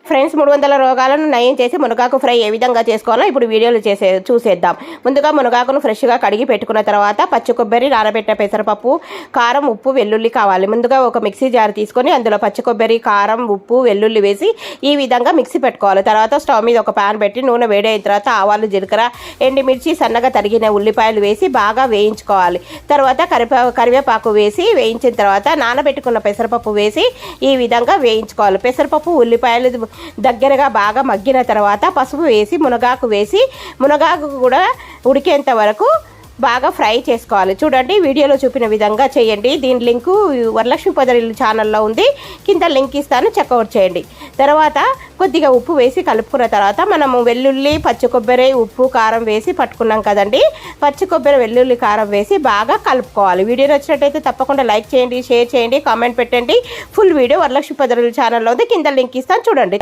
Friends 300 రోగాలను నయం చేసి మునగాకు ఫ్రై ఏ విధంగా చేసుకోవాలో ఇప్పుడు వీడియోలు చూసేద్దాం. ముందుగా మునగాకును ఫ్రెష్గా కడిగి పెట్టుకున్న తర్వాత పచ్చి కొబ్బరి, నానబెట్టిన పెసరపప్పు, కారం, ఉప్పు, వెల్లుల్లి కావాలి. ముందుగా ఒక మిక్సీ జార్ తీసుకొని అందులో పచ్చి కొబ్బరి, కారం, ఉప్పు, వెల్లుల్లి వేసి ఈ విధంగా మిక్సీ పెట్టుకోవాలి. తర్వాత స్టవ్ మీద ఒక ప్యాన్ పెట్టి నూనె వేడైన తర్వాత ఆవాలు, జీలకర్ర, ఎండుమిర్చి, సన్నగా తరిగిన ఉల్లిపాయలు వేసి బాగా వేయించుకోవాలి. తర్వాత కరివేపాకు వేసి వేయించిన తర్వాత నానబెట్టుకున్న పెసరపప్పు వేసి ఈ విధంగా వేయించుకోవాలి. పెసరపప్పు, ఉల్లిపాయలు దగ్గరగా బాగా మగ్గిన తర్వాత పసుపు వేసి మునగాకు కూడా ఉడికేంత వరకు బాగా ఫ్రై చేసుకోవాలి. చూడండి, వీడియోలో చూపిన విధంగా చేయండి. దీని లింకు వరలక్ష్మి పొదరిల్లు ఛానల్లో ఉంది, కింద లింక్ ఇస్తాను, చెక్అవుట్ చేయండి. తర్వాత కొద్దిగా ఉప్పు వేసి కలుపుకున్న తర్వాత మనము వెల్లుల్లి, పచ్చి కొబ్బరి, ఉప్పు, కారం వేసి పట్టుకున్నాం కదండి. పచ్చి కొబ్బరి, వెల్లుల్లి, కారం వేసి బాగా కలుపుకోవాలి. వీడియో నచ్చినట్టయితే తప్పకుండా లైక్ చేయండి, షేర్ చేయండి, కామెంట్ పెట్టండి. ఫుల్ వీడియో వరలక్ష్మి పొదరిల్లు ఛానల్లో ఉంది, కింద లింక్ ఇస్తాను, చూడండి.